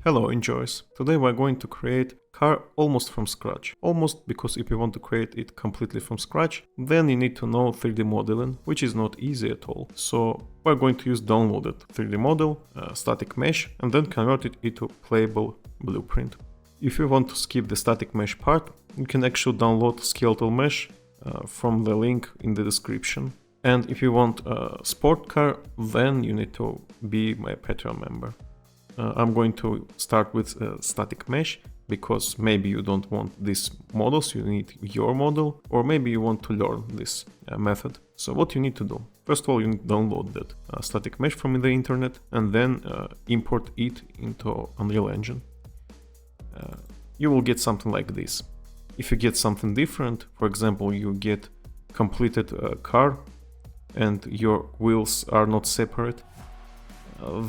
Hello enjoyers! Today we're going to create car almost from scratch. Almost because if you want to create it completely from scratch, then you need to know 3D modeling, which is not easy at all. So we're going to use downloaded 3D model, static mesh, and then convert it into playable blueprint. If you want to skip the static mesh part, you can actually download skeletal mesh from the link in the description. And if you want a sport car, then you need to be my Patreon member. I'm going to start with static mesh because maybe you don't want these models, you need your model, or maybe you want to learn this method. So what you need to do? First of all, you need to download that static mesh from the internet and then import it into Unreal Engine. You will get something like this. If you get something different, for example, you get completed car and your wheels are not separate,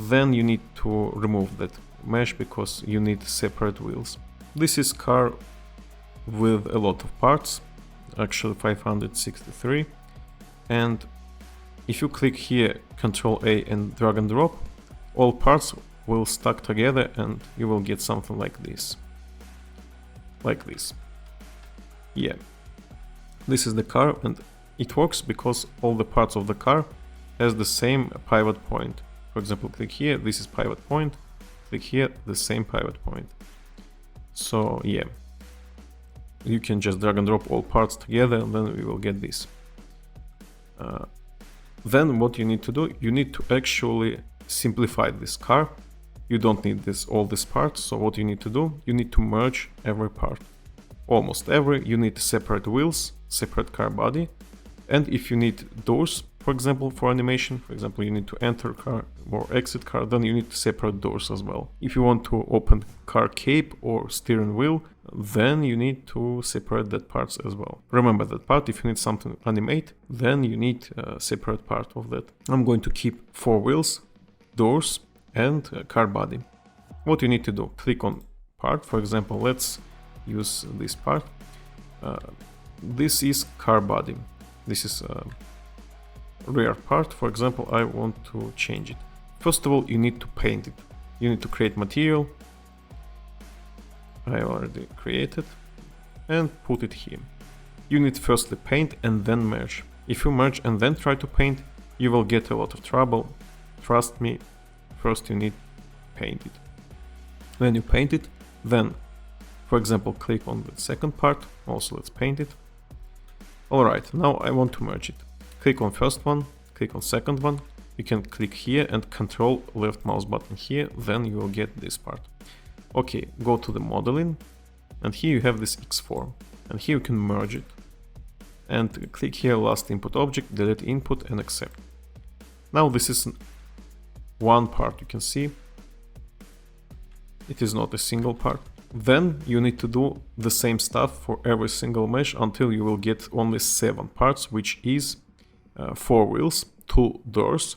then you need to remove that mesh because you need separate wheels. This is car with a lot of parts, actually 563, and if you click here Ctrl A and drag and drop, all parts will stack together and you will get something like this. Yeah, this is the car and it works because all the parts of the car has the same pivot point. For example, click here, this is pivot point, click here, the same pivot point. So yeah, you can just drag and drop all parts together and then we will get this. Then what you need to do, you need to actually simplify this car. You don't need all these parts, so what you need to do, you need to merge every part. Almost every, you need separate wheels, separate car body, and if you need doors, for example, for animation, for example, you need to enter car or exit car, then you need to separate doors as well. If you want to open car cape or steering wheel, then you need to separate that parts as well. Remember that part, if you need something to animate, then you need a separate part of that. I'm going to keep 4 wheels, doors, and car body. What you need to do, click on part, for example, let's use this part. This is car body. This is rear part, for example, I want to change it. First of all, you need to paint it. You need to create material. I already created and put it here. You need firstly paint and then merge. If you merge and then try to paint, you will get a lot of trouble. Trust me, first you need to paint it. When you paint it, then, for example, click on the second part. Also, let's paint it. Alright, now I want to merge it. Click on first one, click on second one, you can click here and control left mouse button here, then you will get this part. Okay, go to the modeling, and here you have this X form, and here you can merge it. And click here last input object, delete input and accept. Now this is one part, you can see. It is not a single part. Then you need to do the same stuff for every single mesh until you will get only 7 parts, which is 4 wheels, 2 doors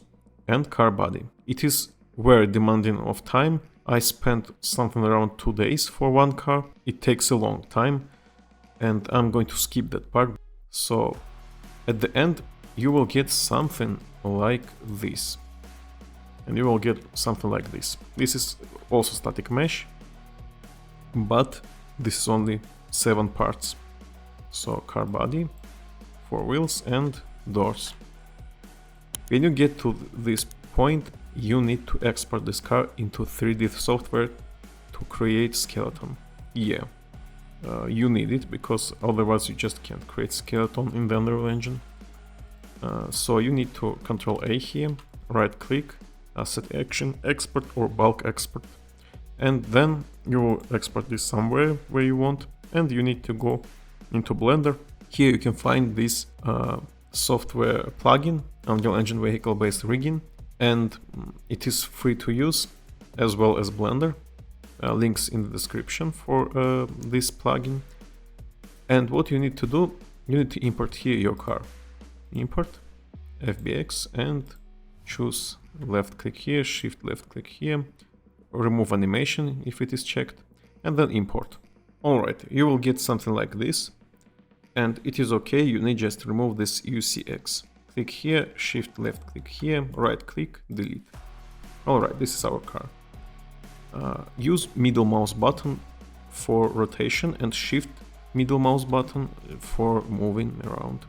and car body. It is very demanding of time. I spent something around 2 days for one car. It takes a long time and I'm going to skip that part. So at the end you will get something like this. And you will get something like this. This is also static mesh, but this is only 7 parts. So car body, 4 wheels and doors. When you get to this point, you need to export this car into 3D software to create skeleton. Yeah, you need it because otherwise you just can't create skeleton in the Unreal Engine. So you need to Ctrl A here, right click, asset action, export or bulk export. And then you will export this somewhere where you want, and you need to go into Blender. Here you can find this software plugin, Unreal Engine Vehicle Based Rigging, and it is free to use as well as Blender. Links in the description for this plugin. And what you need to do, you need to import here your car. Import FBX and choose left click here, shift left click here, remove animation if it is checked, and then import. Alright, you will get something like this. And it is okay, you need just remove this UCX. Click here, shift left click here, right click, delete. Alright, this is our car. Use middle mouse button for rotation and shift middle mouse button for moving around.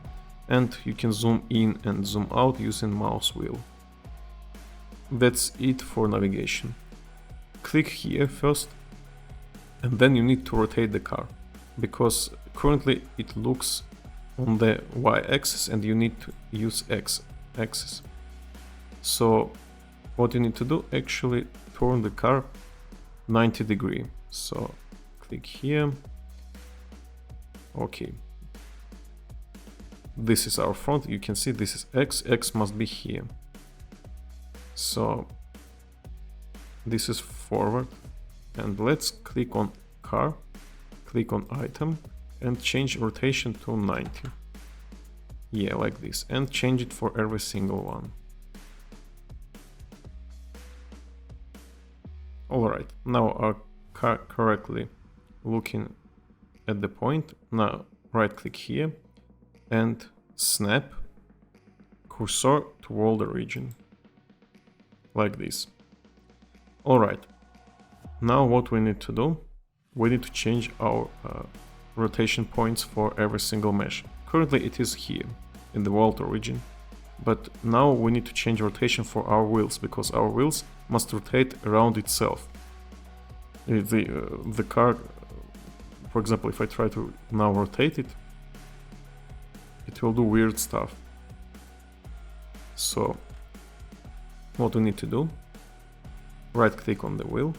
And you can zoom in and zoom out using mouse wheel. That's it for navigation. Click here first, and then you need to rotate the car, because currently it looks on the y-axis and you need to use x-axis. So what you need to do, actually turn the car 90 degree. So click here. Okay. This is our front. You can see this is x must be here. So this is forward, and let's click on car, click on item and change rotation to 90. Yeah, like this, and change it for every single one. Alright, now our car correctly looking at the point. Now right click here and snap cursor to world origin. Like this. Alright, now what we need to do, we need to change our rotation points for every single mesh. Currently it is here in the world origin, but now we need to change rotation for our wheels, because our wheels must rotate around itself. The car, for example, if I try to now rotate it, it will do weird stuff. So what we need to do, right click on the wheel,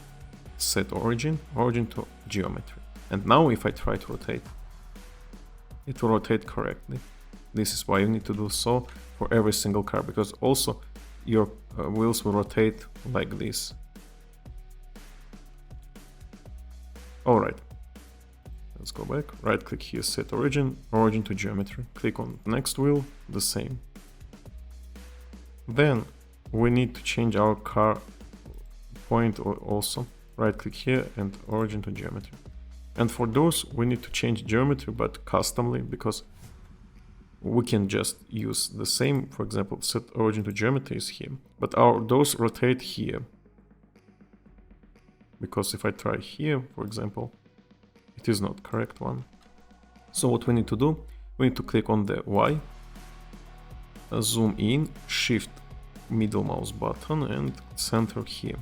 set origin to geometry. And now if I try to rotate, it will rotate correctly. This is why you need to do so for every single car, because also your wheels will rotate like this. Alright, let's go back, right click here, set origin to geometry. Click on next wheel, the same. Then we need to change our car point also. Right click here and origin to geometry. And for those we need to change geometry, but customly, because we can just use the same. For example, set origin to geometry is here, but our doors rotate here. Because if I try here, for example, it is not correct one. So what we need to do, we need to click on the Y, zoom in, shift middle mouse button and center here.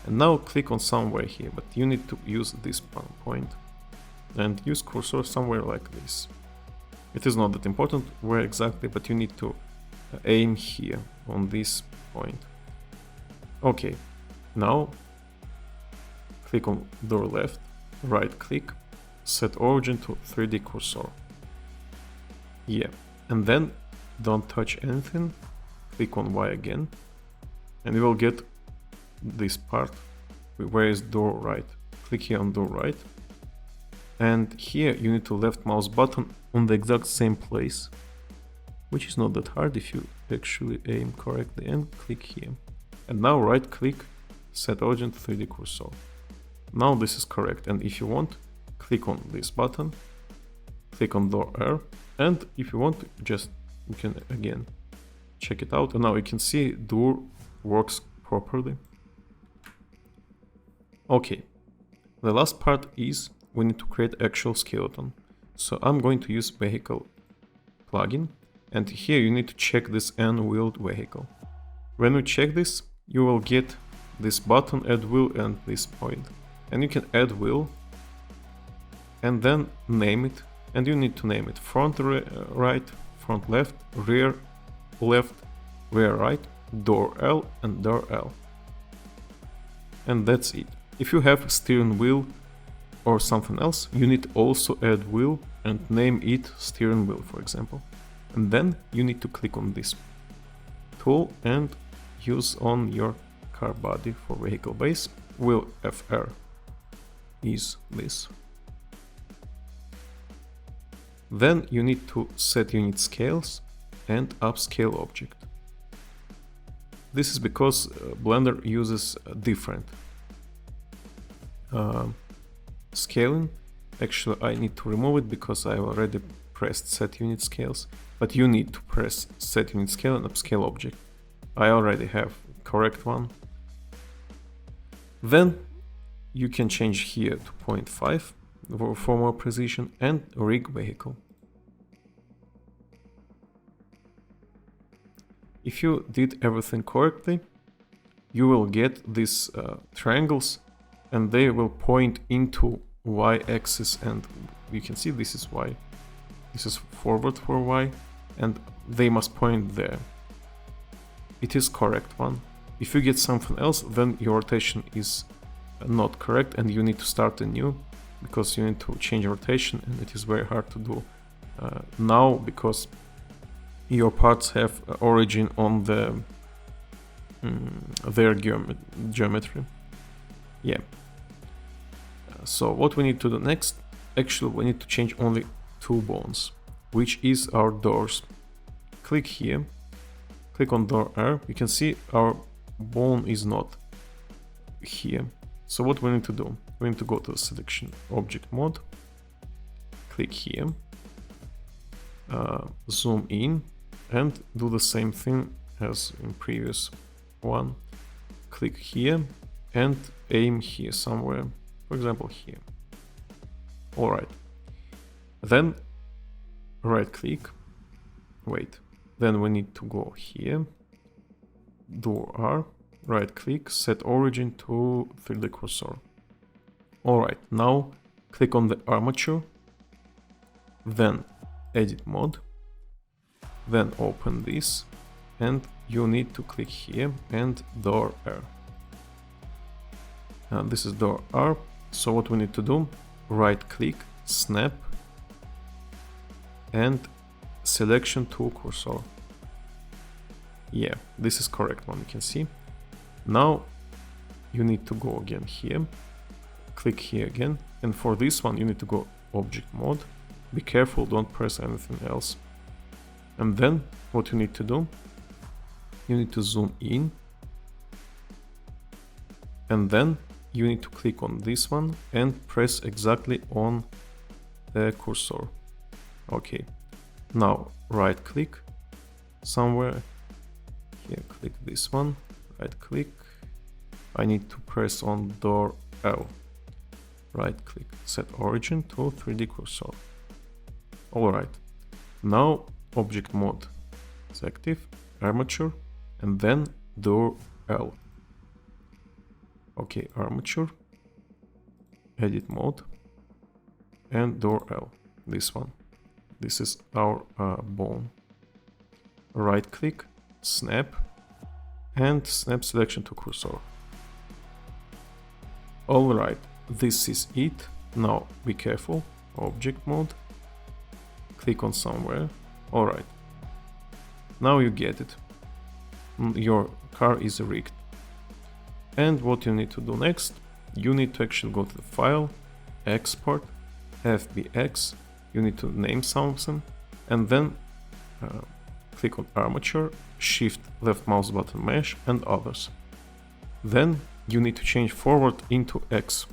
And now click on somewhere here, but you need to use this point and use cursor somewhere like this. It is not that important where exactly, but you need to aim here on this point. Okay, now click on door left, right click, set origin to 3D cursor. Yeah, and then don't touch anything, click on Y again, and you will get this part where is door right. Click here on door right, and here you need to left mouse button on the exact same place, which is not that hard if you actually aim correctly, and click here. And now right click, set origin to 3D cursor. Now this is correct, and if you want, click on this button, click on door R, and if you want, just you can again check it out, and now you can see door works properly. Okay, the last part is we need to create actual skeleton. So I'm going to use vehicle plugin, and here you need to check this n-wheeled vehicle. When you check this, you will get this button add wheel and this point. And you can add wheel and then name it, and you need to name it front right, front left, rear right, door L and door L. And that's it. If you have steering wheel or something else, you need to also add wheel and name it steering wheel, for example. And then you need to click on this tool and use on your car body for vehicle base. Wheel FR is this. Then you need to set unit scales and upscale object. This is because Blender uses different scaling. Actually, I need to remove it because I already pressed set unit scales, but you need to press set unit scale and upscale object. I already have correct one. Then you can change here to 0.5 for more precision, and rig vehicle. If you did everything correctly, you will get these triangles, and they will point into y-axis, and you can see this is y. This is forward for y, and they must point there. It is correct one. If you get something else, then your rotation is not correct and you need to start anew, because you need to change rotation, and it is very hard to do now, because your parts have origin on their geometry. Yeah. So what we need to do next, actually we need to change only two bones, which is our doors. Click here, click on door R. You can see our bone is not here. So what we need to do, we need to go to the selection object mode, click here, zoom in, and do the same thing as in previous one. Click here and aim here somewhere, for example here. Alright, then right click, wait, then we need to go here, door R, right click, set origin to 3D cursor. Alright, now click on the armature, then edit mode, then open this, and you need to click here and door R. This is door R, so what we need to do, right click, snap, and selection to cursor. Yeah, this is correct one, you can see. Now you need to go again here, click here again, and for this one you need to go object mode. Be careful, don't press anything else. And then what you need to do, you need to zoom in, and then you need to click on this one and press exactly on the cursor. Okay, now right click somewhere here, click this one, right click, I need to press on door L, right click, set origin to 3D cursor. Alright, now object mode is active, armature, and then door L. Okay, armature, edit mode, and door L, this one. This is our bone. Right click, snap, and snap selection to cursor. Alright, this is it. Now be careful, object mode, click on somewhere. Alright, now you get it. Your car is rigged. And what you need to do next, you need to actually go to the file, export, FBX, you need to name something, and then click on armature, shift left mouse button mesh, and others. Then you need to change forward into X,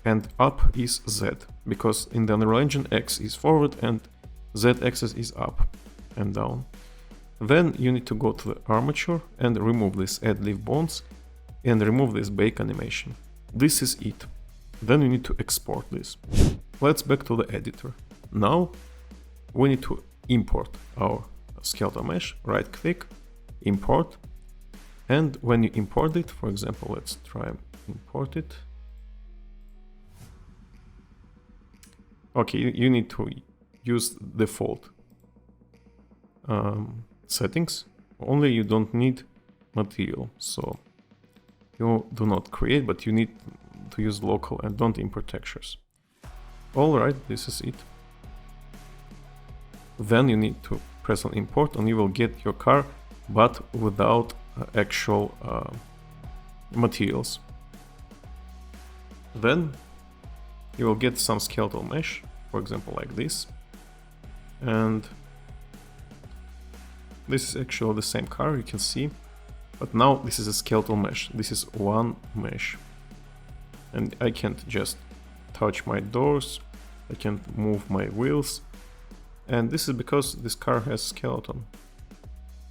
and up is Z, because in the Unreal Engine X is forward and Z axis is up and down. Then you need to go to the armature and remove this add leaf bones and remove this bake animation. This is it. Then you need to export this. Let's back to the editor. Now we need to import our skeletal mesh, right click, import, and when you import it, for example, let's try and import it. Okay, you need to use default settings, only you don't need material, so you do not create, but you need to use local and don't import textures. Alright, this is it. Then you need to press on import and you will get your car, but without actual materials. Then you will get some skeletal mesh, for example like this, and this is actually the same car, you can see, but now this is a skeletal mesh. This is one mesh, and I can't just touch my doors, I can't move my wheels, and this is because this car has skeleton.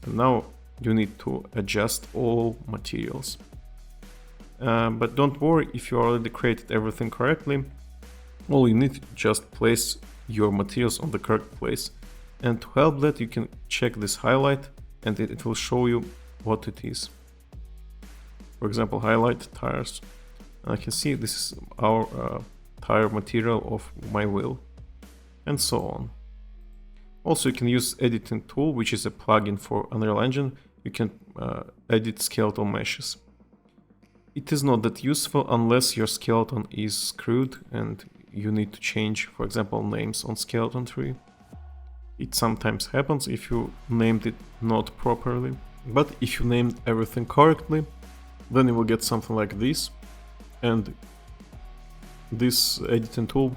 And now you need to adjust all materials. But don't worry if you already created everything correctly. All you need to just place your materials on the correct place. And to help that, you can check this highlight and it will show you what it is. For example, highlight tires. And I can see this is our tire material of my wheel, and so on. Also, you can use editing tool, which is a plugin for Unreal Engine. You can edit skeletal meshes. It is not that useful unless your skeleton is screwed and you need to change, for example, names on skeleton tree. It sometimes happens if you named it not properly. But if you named everything correctly, then you will get something like this. And this editing tool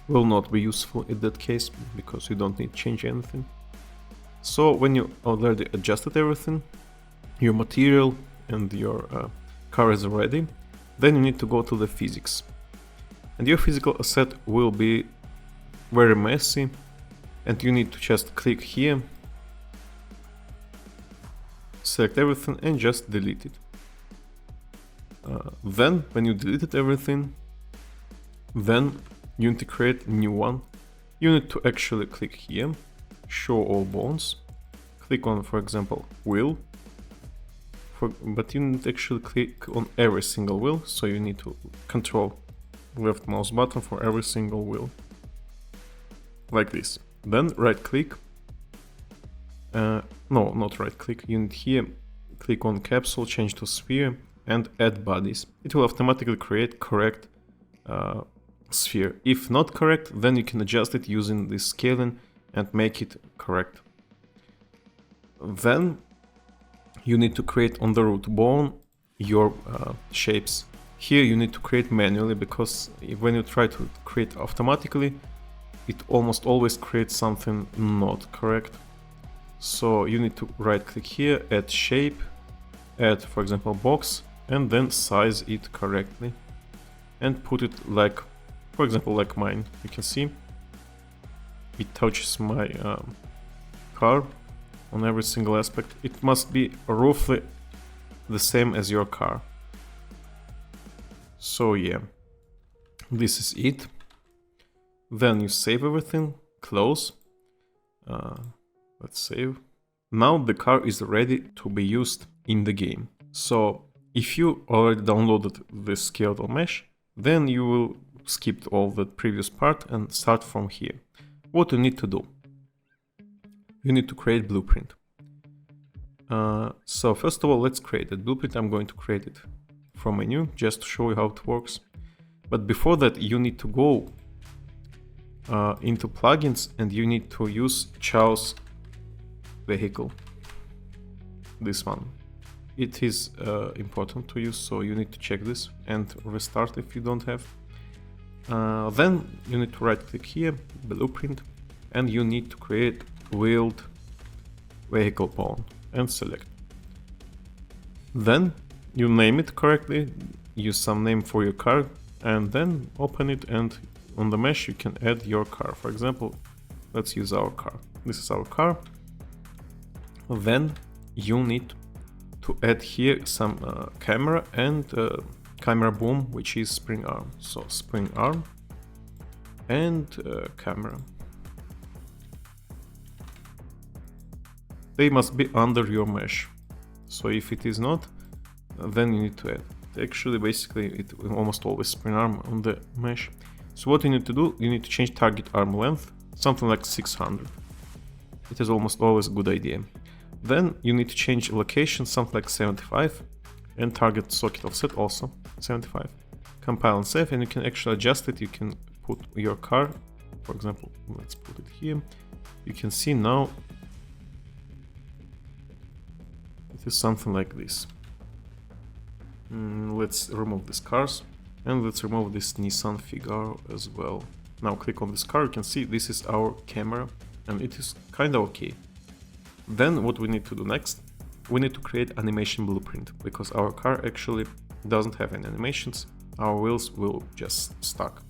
will not be useful in that case, because you don't need to change anything. So when you already adjusted everything, your material and your car is ready, then you need to go to the physics. And your physical asset will be very messy, and you need to just click here, select everything and just delete it. Then when you deleted everything, then you need to create a new one. You need to actually click here, show all bones, click on, for example, wheel, but you need to actually click on every single wheel, so you need to control left mouse button for every single wheel, like this. Then right click, no, not right click, you need here, click on capsule, change to sphere and add bodies. It will automatically create correct sphere. If not correct, then you can adjust it using this scaling and make it correct. Then you need to create on the root bone your shapes. Here you need to create manually, because when you try to create automatically, it almost always creates something not correct. So you need to right click here, add shape, add, for example, box, and then size it correctly and put it like, for example, like mine. You can see it touches my car on every single aspect. It must be roughly the same as your car. So yeah, this is it. Then you save everything, close, let's save. Now the car is ready to be used in the game. So if you already downloaded this skeletal mesh, then you will skip all the previous part and start from here. What you need to do? You need to create blueprint. So first of all, let's create a blueprint. I'm going to create it from menu just to show you how it works. But before that, you need to go into plugins and you need to use Chow's vehicle. This one. It is important to use, so you need to check this and restart if you don't have. Then you need to right click here, blueprint, and you need to create wheeled vehicle pawn and select. Then you name it correctly, use some name for your car, and then open it, and on the mesh you can add your car. For example, let's use our car. This is our car. Then you need to add here some camera and camera boom, which is spring arm. So spring arm and camera. They must be under your mesh. So if it is not, then you need to add. Actually, basically, it will almost always spring arm on the mesh. So what you need to do, you need to change target arm length, something like 600. It is almost always a good idea. Then you need to change location, something like 75, and target socket offset also 75. Compile and save, and you can actually adjust it. You can put your car, for example, let's put it here. You can see now it is something like this. Let's remove these cars, and let's remove this Nissan Figaro as well. Now click on this car, you can see this is our camera, and it is kind of okay. Then what we need to do next, we need to create animation blueprint, because our car actually doesn't have any animations, our wheels will just stuck.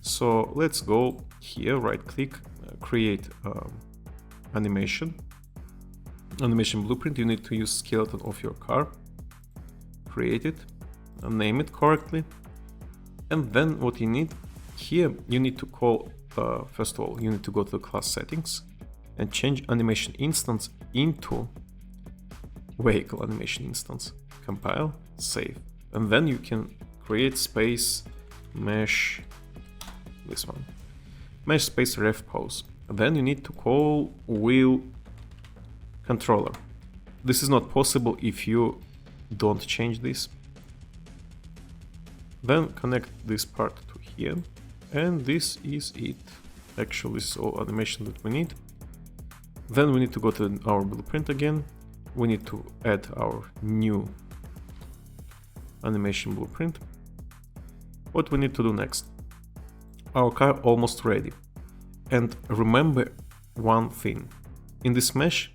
So let's go here, right click, create animation blueprint. You need to use skeleton of your car, create it, name it correctly. And then what you need here, you need to call, first of all, you need to go to the class settings and change animation instance into vehicle animation instance. Compile, save. And then you can create space mesh, this one, mesh space ref pose. Then you need to call wheel controller. This is not possible if you don't change this. Then connect this part to here, and this is it. Actually, this is all animation that we need. Then we need to go to our blueprint again. We need to add our new animation blueprint. What we need to do next? Our car almost ready. And remember one thing. In this mesh,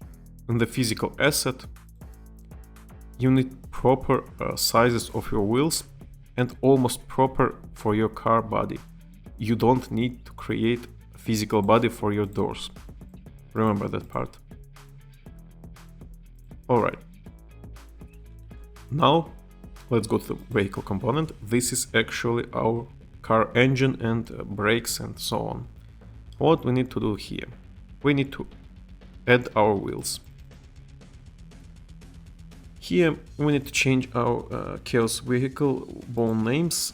in the physical asset, you need proper sizes of your wheels and almost proper for your car body. You don't need to create a physical body for your doors. Remember that part. Alright. Now let's go to the vehicle component. This is actually our car engine and brakes and so on. What we need to do here? We need to add our wheels. Here we need to change our chaos vehicle bone names.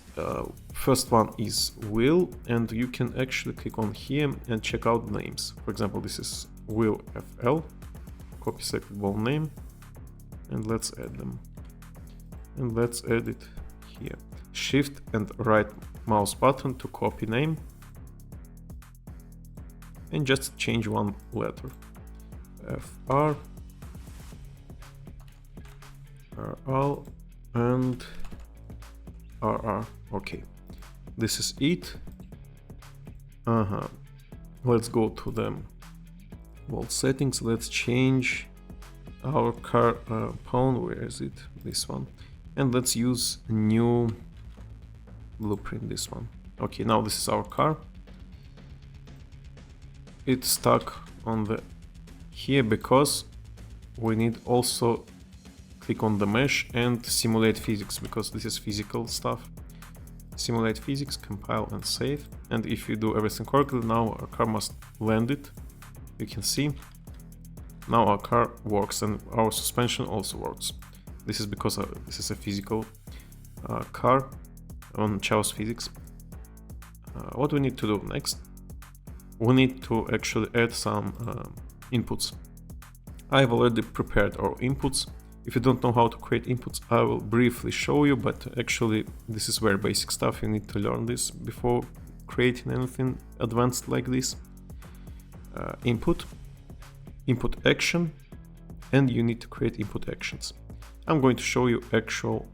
First one is wheel, and you can actually click on here and check out names. For example, this is wheel FL. Copy selected bone name, and let's add them. And let's add it here. Shift and right mouse button to copy name, and just change one letter. FR, RL, and RR. Okay, this is it. Let's go to the vault settings. Let's change our car pawn. Where is it? This one. And let's use new blueprint, this one. Okay, now this is our car. It's stuck on the here because we need also click on the mesh and simulate physics, because this is physical stuff. Simulate physics, compile and save. And if you do everything correctly, now our car must land it. You can see now our car works, and our suspension also works. This is because this is a physical car on Chaos Physics. What we need to do next? We need to actually add some inputs. I've already prepared our inputs. If you don't know how to create inputs, I will briefly show you, but actually this is very basic stuff. You need to learn this before creating anything advanced like this. Input action, and you need to create input actions. I'm going to show you actual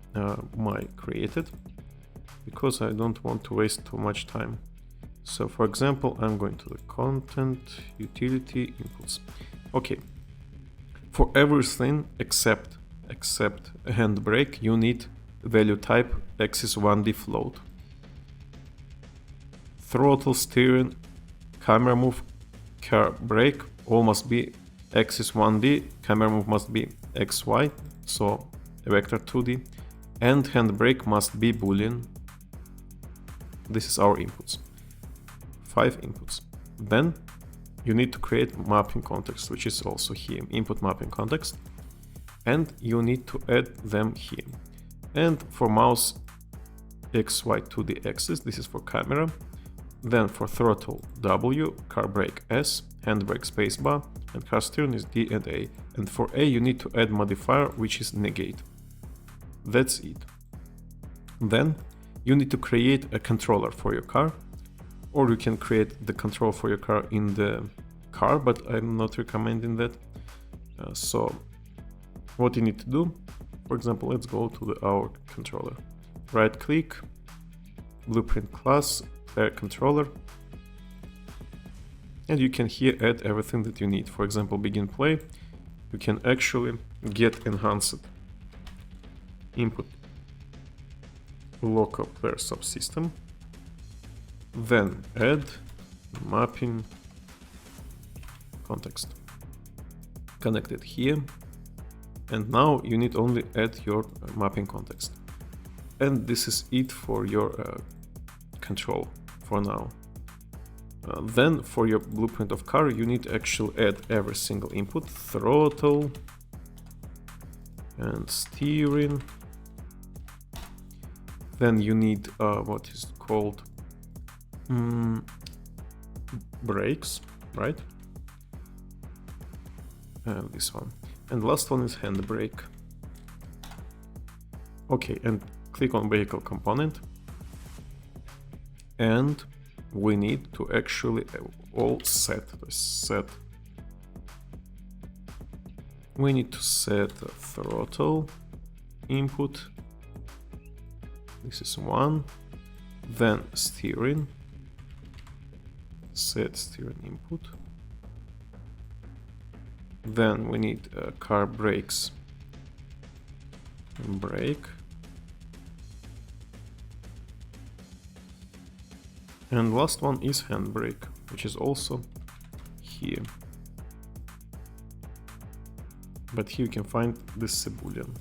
my created, because I don't want to waste too much time. So for example, I'm going to the content, utility, inputs. Okay, for everything except handbrake, you need value type axis 1D float. Throttle, steering, camera move, car brake all must be axis 1D, camera move must be XY, so vector 2D, and handbrake must be boolean. This is our inputs. 5 inputs. Then you need to create mapping context, which is also here, input mapping context, and you need to add them here. And for mouse XY 2D axis, this is for camera. Then for throttle W, car brake S, handbrake spacebar, and car steering is D and A. And for A you need to add modifier, which is negate. That's it. Then you need to create a controller for your car, or you can create the control for your car in the car, but I'm not recommending that. So what you need to do, for example, let's go to our controller. Right click, blueprint class, player controller, and you can here add everything that you need. For example, begin play, you can actually get enhanced input local player subsystem, then add mapping context, connect it here, and now you need only add your mapping context. And this is it for your control for now. Then for your blueprint of car, you need to actually add every single input: throttle and steering. Then you need what is called brakes, right? And this one. And last one is handbrake. Okay, and click on vehicle component. And we need to actually all set. We need to set a throttle input. This is one. Then steering. Set steering input. Then we need car brakes. Brake. And last one is handbrake, which is also here. But here you can find this Boolean.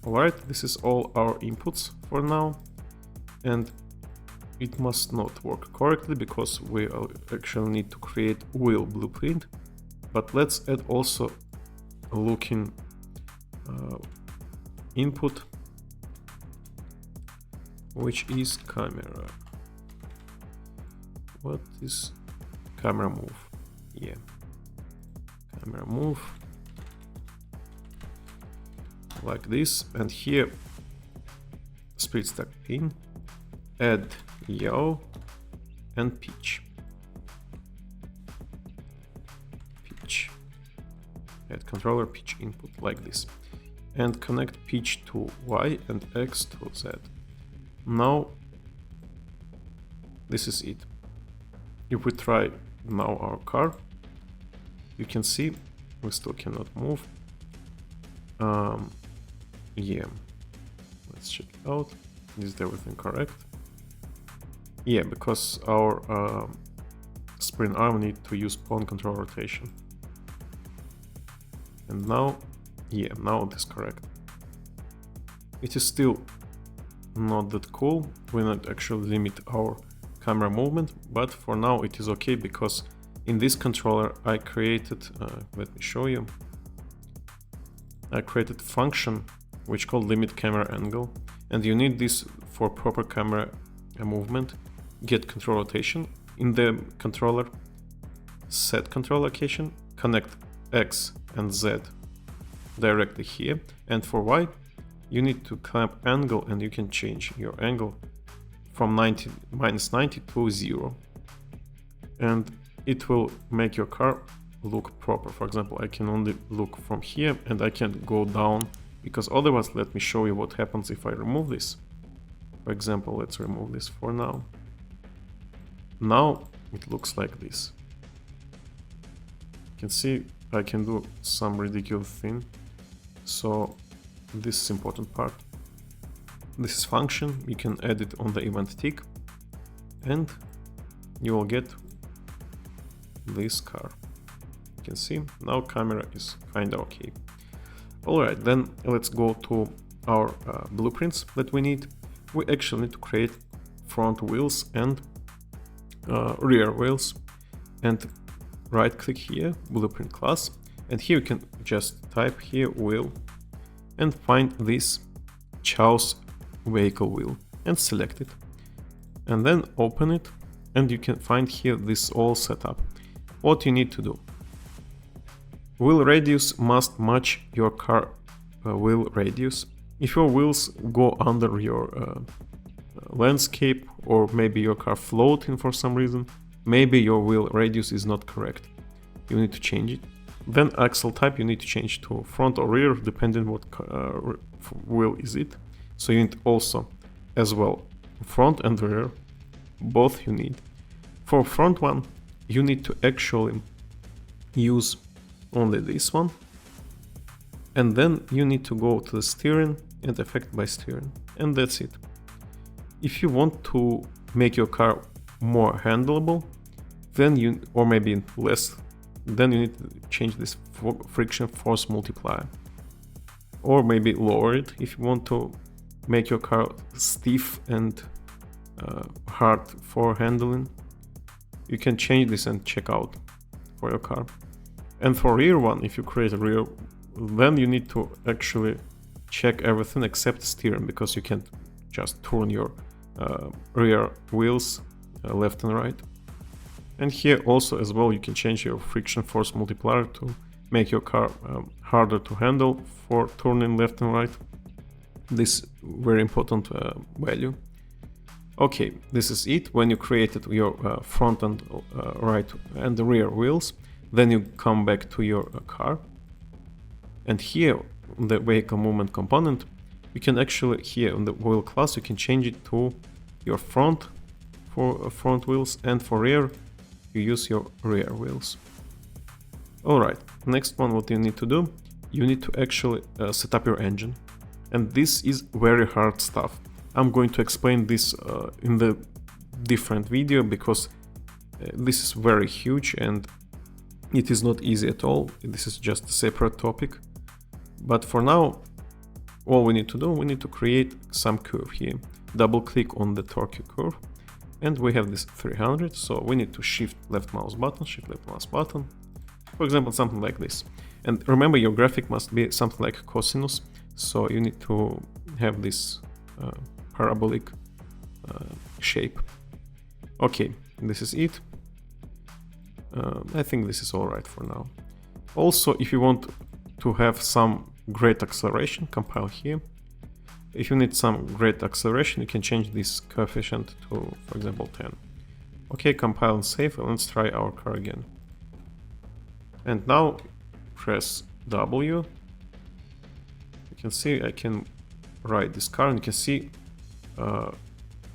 Alright, this is all our inputs for now. And it must not work correctly because we actually need to create wheel blueprint. But let's add also a looking input, which is camera. What is camera move? Yeah, camera move like this. And here split stack pin, add yaw and pitch. Add controller pitch input like this, and connect pitch to Y and X to Z. Now this is it. If we try now our car, you can see we still cannot move. Yeah, let's check it out. Is everything correct? Yeah, because our spring arm need to use pawn control rotation. And now, yeah, now it is correct. It is still not that cool. We not actually limit our camera movement, but for now it is okay because in this controller I created, let me show you. I created a function which called limit camera angle, and you need this for proper camera movement. Get control rotation in the controller, set control location, connect X and Z directly here, and for Y you need to clamp angle, and you can change your angle from -90 to 0, and it will make your car look proper. For example, I can only look from here and I can't go down, because otherwise, let me show you what happens if I remove this. For example, let's remove this for now. Now it looks like this. You can see I can do some ridiculous thing. So this is important part. This is function, you can add it on the event tick, and you will get this car. You can see now camera is kinda okay. Alright, then let's go to our blueprints that we need. We actually need to create front wheels and rear wheels, and right click here, blueprint class, and here you can just type here wheel and find this choose vehicle wheel and select it, and then open it, and you can find here this all setup. What you need to do: wheel radius must match your car wheel radius. If your wheels go under your landscape, or maybe your car floating for some reason, maybe your wheel radius is not correct. You need to change it. Then axle type you need to change to front or rear, depending what wheel is it. So you need also as well front and rear, both you need. For front one, you need to actually use only this one, and then you need to go to the steering and affect by steering, and that's it. If you want to make your car more handleable, then you, or maybe less, then you need to change this friction force multiplier, or maybe lower it if you want to make your car stiff and hard for handling, you can change this and check out for your car. And for rear one, if you create a rear, then you need to actually check everything except steering, because you can't just turn your rear wheels left and right. And here also as well you can change your friction force multiplier to make your car harder to handle for turning left and right. This very important value. Okay, this is it. When you created your front and right and the rear wheels, then you come back to your car, and here the vehicle movement component, you can actually, here on the wheel class, you can change it to your front for front wheels, and for rear you use your rear wheels. Alright, next one, what you need to do, you need to actually set up your engine, and this is very hard stuff. I'm going to explain this in the different video, because this is very huge and it is not easy at all. This is just a separate topic. But for now, all we need to do, we need to create some curve here. Double click on the torque curve, and we have this 300, so we need to shift left mouse button, for example, something like this. And remember, your graphic must be something like cosinus, so you need to have this parabolic shape. Okay, this is it. I think this is alright for now. Also, if you want to have some great acceleration, compile here. If you need some great acceleration, you can change this coefficient to, for example, 10. Okay, compile and save, and let's try our car again. And now press W. You can see I can ride this car, and you can see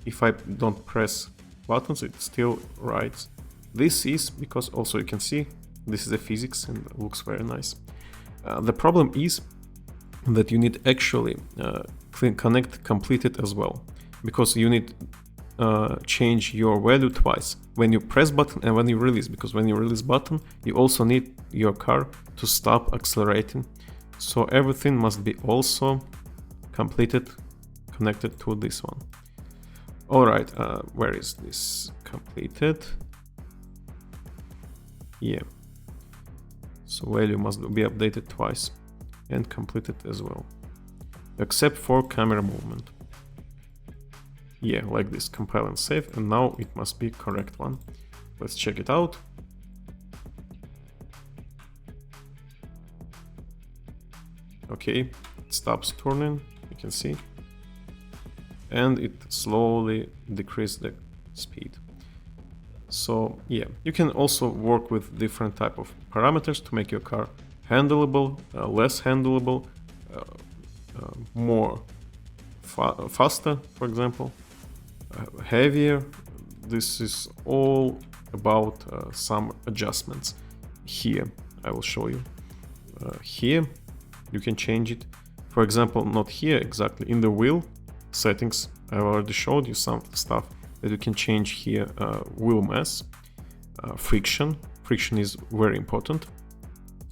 if I don't press buttons, it still rides. This is because also you can see this is the physics and it looks very nice. The problem is that you need actually connect completed as well, because you need change your value twice, when you press button and when you release, because when you release button you also need your car to stop accelerating. So everything must be also completed, connected to this one. Alright, where is this completed? Yeah, so value must be updated twice and completed as well, except for camera movement. Yeah, like this, compile and save, and now it must be correct one. Let's check it out. Okay, it stops turning, you can see, and it slowly decreases the speed. So yeah, you can also work with different type of parameters to make your car handleable, less handleable, more faster, for example, heavier. This is all about some adjustments. Here I will show you. Here you can change it, for example, not here exactly, in the wheel settings I've already showed you some stuff that you can change here. Wheel mass, friction is very important.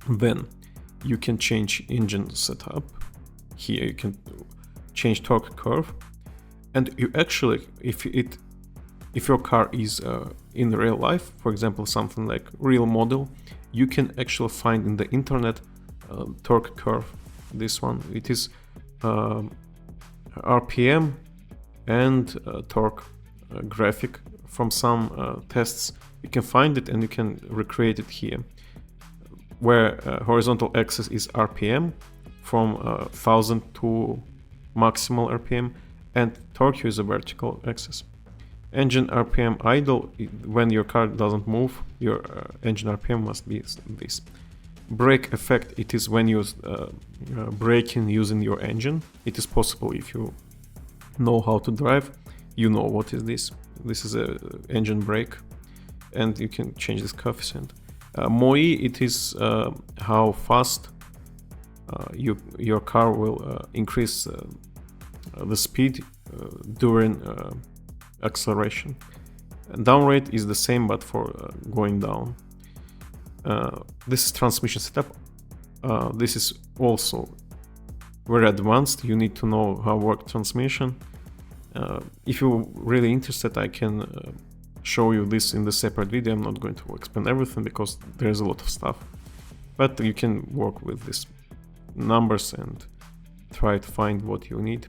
Then you can change engine setup. Here you can change torque curve, and you actually, if your car is in real life, for example something like real model, you can actually find in the internet torque curve. This one, it is RPM and torque graphic from some tests. You can find it and you can recreate it here, where horizontal axis is RPM from 1000 to maximal RPM, and torque is a vertical axis. Engine RPM idle, when your car doesn't move, your engine RPM must be this. Brake effect, it is when you're braking using your engine. It is possible if you know how to drive, you know what is this. This is a engine brake, and you can change this coefficient. MOI, it is how fast your car will increase the speed during acceleration. And down rate is the same, but for going down. This is transmission setup. This is also very advanced. You need to know how work transmission. If you're really interested, I can show you this in the separate video. I'm not going to explain everything because there's a lot of stuff, but you can work with these numbers and try to find what you need.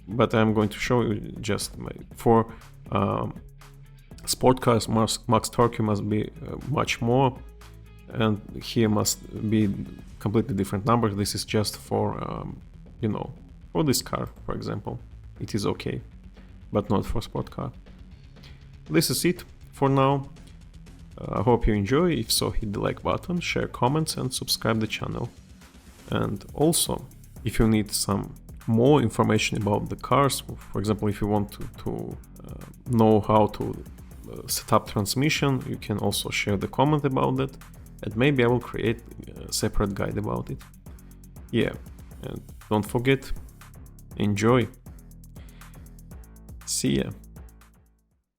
But I'm going to show you just for sport cars, max torque must be much more, and here must be completely different numbers. This is just for you know, for this car, for example, it is okay, but not for sport car. This is it for now. I hope you enjoy. If so, hit the like button, share comments, and subscribe the channel. And also, if you need some more information about the cars, for example, if you want to know how to set up transmission, you can also share the comment about that, and maybe I will create a separate guide about it. Yeah, and don't forget, enjoy. See ya.